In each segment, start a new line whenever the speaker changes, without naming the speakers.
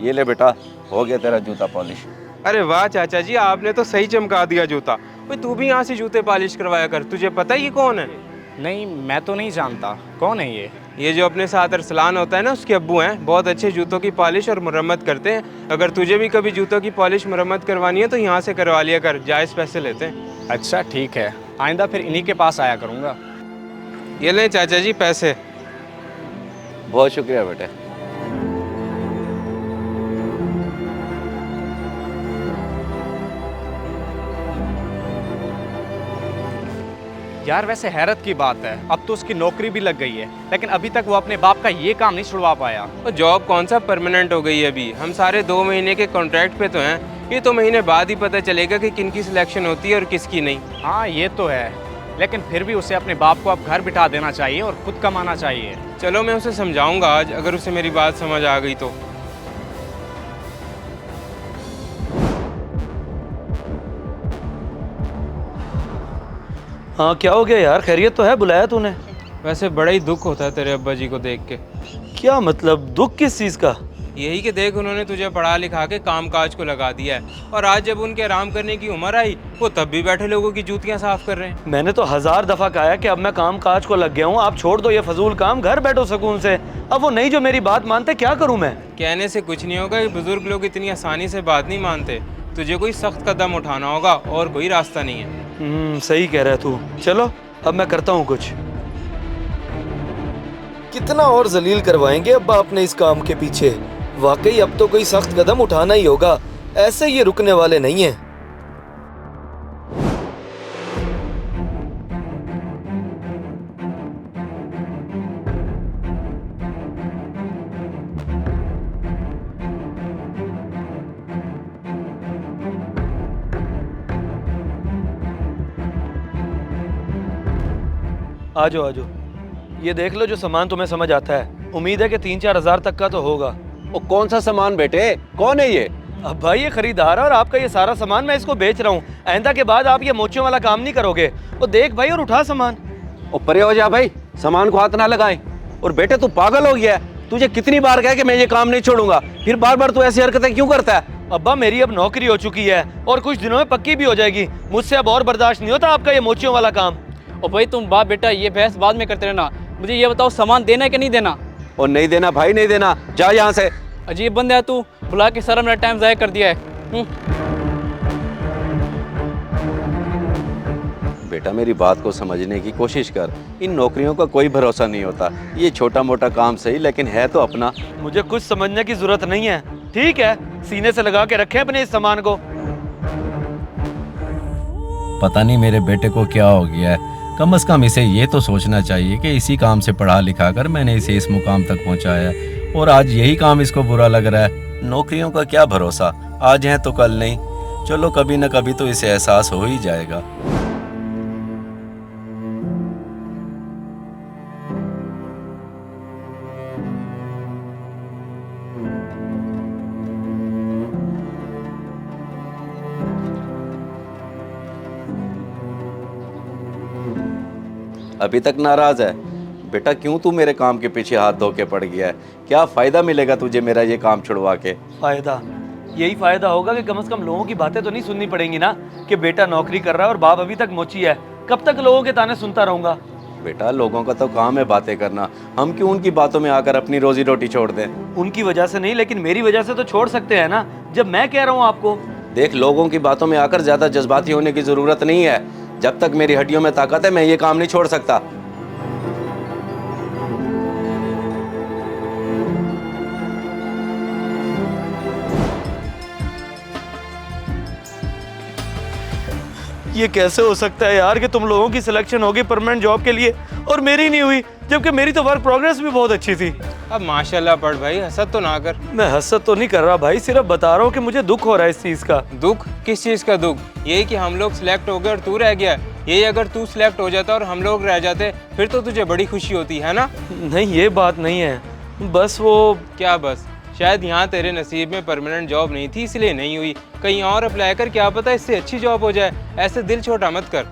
ये ले बेटा, हो गया तेरा जूता पॉलिश।
अरे वाह चाचा जी, आपने तो सही चमका दिया जूता। भाई तू भी यहाँ से जूते पॉलिश करवाया कर। तुझे पता है ये कौन है?
नहीं, मैं तो नहीं जानता। कौन है ये?
ये जो अपने साथ अरसलान होता है ना, उसके अब्बू हैं। बहुत अच्छे जूतों की पॉलिश और मुरम्मत करते हैं। अगर तुझे भी कभी जूतों की पॉलिश मुरम्मत करवानी है तो यहाँ से करवा लिया कर, जायज़ पैसे लेते हैं।
अच्छा ठीक है, आइंदा फिर इन्हीं के पास आया करूँगा।
ये लें चाचा जी पैसे।
बहुत शुक्रिया बेटे।
यार वैसे हैरत की बात है, अब तो उसकी नौकरी भी लग गई है, लेकिन अभी तक वो अपने बाप का ये काम नहीं छुड़वा पाया।
और जॉब कौन सा परमानेंट हो गई है अभी? हम सारे 2 महीने के कॉन्ट्रैक्ट पे तो हैं। ये तो महीने बाद ही पता चलेगा कि किन की सिलेक्शन होती है और किसकी नहीं।
हाँ ये तो है, लेकिन फिर भी उसे अपने बाप को अब घर बिठा देना चाहिए और खुद कमाना चाहिए।
चलो मैं उसे समझाऊंगा आज, अगर उसे मेरी बात समझ आ गई तो।
हाँ क्या हो गया यार, खैरियत तो है? बुलाया तूने?
वैसे बड़ा ही दुख होता है तेरे अब्बा जी को देख के।
क्या मतलब, दुख किस चीज़ का?
यही कि देख, उन्होंने तुझे पढ़ा लिखा के काम काज को लगा दिया है, और आज जब उनके आराम करने की उम्र आई वो तब भी बैठे लोगों की जूतियां साफ कर रहे हैं।
मैंने तो 1000 दफ़ा कहा है कि अब मैं काम काज को लग गया हूँ, आप छोड़ दो ये फजूल काम, घर बैठो सुकून से। अब वो नहीं जो मेरी बात मानते, क्या करूँ मैं?
कहने से कुछ नहीं होगा, ये बुजुर्ग लोग इतनी आसानी से बात नहीं मानते। तुझे कोई सख्त कदम उठाना होगा, और कोई रास्ता नहीं है।
सही कह रहा है तू। चलो अब मैं करता हूँ कुछ। कितना और जलील करवाएंगे अब्बा अपने इस काम के पीछे? वाकई अब तो कोई सख्त कदम उठाना ही होगा, ऐसे ये रुकने वाले नहीं हैं। आ जाओ आ जाओ, ये देख लो जो सामान तुम्हें समझ आता है। उम्मीद है कि 3-4 हज़ार तक का तो होगा।
वो कौन सा सामान बेटे, कौन है ये?
अब भाई ये खरीदार है और आपका ये सारा सामान मैं इसको बेच रहा हूँ। आइंदा के बाद आप ये मोचियों वाला काम नहीं करोगे। वो देख भाई और उठा सामान।
ओ परे हो जा भाई, सामान को हाथ ना लगाए। और बेटे तू पागल हो गया है? तुझे कितनी बार कहा कि मैं ये काम नहीं छोड़ूंगा, फिर बार बार तू ऐसी हरकतें क्यों करता है?
अब्बा मेरी अब नौकरी हो चुकी है और कुछ दिनों में पक्की भी हो जाएगी। मुझसे अब और बर्दाश्त नहीं होता आपका ये मोचियों वाला काम।
और भाई तुम बाप बेटा ये बहस बाद में करते रहना, मुझे ये बताओ सामान देना है कि नहीं देना?
और नहीं देना भाई, नहीं देना, जा यहाँ से।
अजीब बंदा है तू, बुला के सारा मेरा टाइम ज़ाया कर दिया है।
बेटा मेरी बात को समझने की कोशिश कर, इन नौकरियों का कोई भरोसा नहीं होता। ये छोटा मोटा काम सही, लेकिन है तो अपना।
मुझे कुछ समझने की जरूरत नहीं है, ठीक है? सीने से लगा के रखें अपने इस सामान को।
पता नहीं मेरे बेटे को क्या हो गया है। कम से कम इसे ये तो सोचना चाहिए कि इसी काम से पढ़ा लिखा कर मैंने इसे इस मुकाम तक पहुंचाया है, और आज यही काम इसको बुरा लग रहा है। नौकरियों का क्या भरोसा, आज है तो कल नहीं। चलो कभी न कभी तो इसे एहसास हो ही जाएगा।
अभी तक नाराज है? बेटा क्यों तू मेरे काम के पीछे हाथ धो के पड़ गया है? क्या फायदा मिलेगा तुझे मेरा ये काम छुड़वा के?
फायदा यही फायदा होगा कि कम से कम लोगों की बातें तो नहीं सुननी पड़ेंगी ना, कि बेटा नौकरी कर रहा है और बाप अभी तक मोची है। कब तक लोगों के ताने सुनता रहूंगा?
बेटा लोगों का तो काम है बातें करना, हम क्यों उनकी बातों में आकर अपनी रोजी रोटी छोड़ दें?
उनकी वजह से नहीं, लेकिन मेरी वजह से तो छोड़ सकते हैं ना, जब मैं कह रहा हूँ आपको।
देख, लोगों की बातों में आकर ज्यादा जज्बाती होने की जरूरत नहीं है। जब तक मेरी हड्डियों में ताकत है मैं ये काम नहीं छोड़ सकता।
ये कैसे हो सकता है यार कि तुम लोगों की सिलेक्शन होगी परमानेंट जॉब के लिए और मेरी नहीं हुई, जबकि मेरी तो वर्क प्रोग्रेस भी बहुत अच्छी थी।
अब माशाल्लाह पढ़ भाई, हसद तो ना कर।
मैं हसद तो नहीं कर रहा भाई, सिर्फ बता रहा हूँ कि मुझे दुख हो रहा है इस चीज का।
दुख? किस चीज़ का दुख? यही कि हम लोग सिलेक्ट हो गए और तू रह गया। यही अगर तू सिलेक्ट हो जाता और हम लोग रह जाते फिर तो तुझे बड़ी खुशी होती है ना?
नहीं ये बात नहीं है, बस वो।
क्या बस? शायद यहाँ तेरे नसीब में परमानेंट जॉब नहीं थी इसलिए नहीं हुई। कहीं और अप्लाई कर, क्या पता इससे अच्छी जॉब हो जाए। ऐसे दिल छोटा मत कर।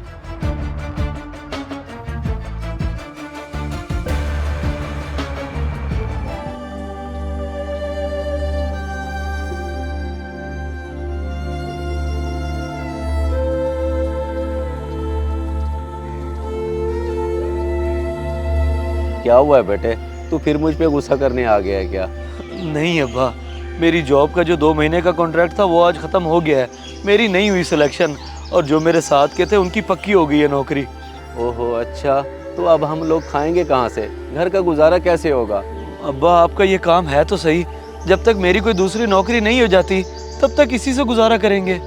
क्या हुआ है बेटे, तू फिर मुझ पे गुस्सा करने आ गया है क्या?
नहीं अब्बा, मेरी जॉब का जो 2 महीने का कॉन्ट्रैक्ट था वो आज ख़त्म हो गया है। मेरी नहीं हुई सिलेक्शन और जो मेरे साथ के थे उनकी पक्की हो गई है नौकरी।
ओहो अच्छा, तो अब हम लोग खाएंगे कहाँ से? घर का गुजारा कैसे होगा?
अब्बा आपका ये काम है तो सही, जब तक मेरी कोई दूसरी नौकरी नहीं हो जाती तब तक इसी से गुजारा करेंगे।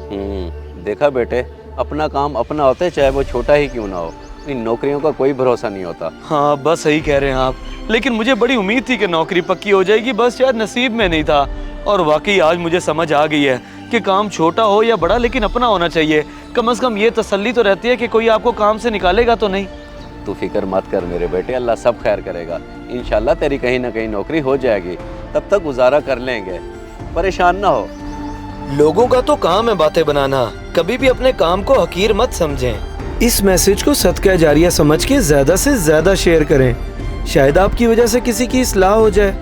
देखा बेटे, अपना काम अपना होता है, चाहे वो छोटा ही क्यों ना हो। इन नौकरियों का कोई भरोसा नहीं होता।
हाँ अब्बा सही कह रहे हैं आप, लेकिन मुझे बड़ी उम्मीद थी कि नौकरी पक्की हो जाएगी, बस शायद नसीब में नहीं था। और वाकई आज मुझे समझ आ गई है कि काम छोटा हो या बड़ा लेकिन अपना होना चाहिए। कम से कम ये तसल्ली तो रहती है कि कोई आपको काम से निकालेगा तो नहीं।
तू फिक्र मत कर मेरे बेटे, अल्लाह सब खैर करेगा। इंशाल्लाह तेरी कहीं ना कहीं नौकरी हो जाएगी, तब तक गुजारा कर लेंगे, परेशान ना हो।
लोगों का तो काम है बातें बनाना, कभी भी अपने काम को हकीर मत समझें। इस मैसेज को सदका जारिया समझ के ज्यादा से ज्यादा शेयर करें, शायद आपकी वजह से किसी की इस्लाह हो जाए।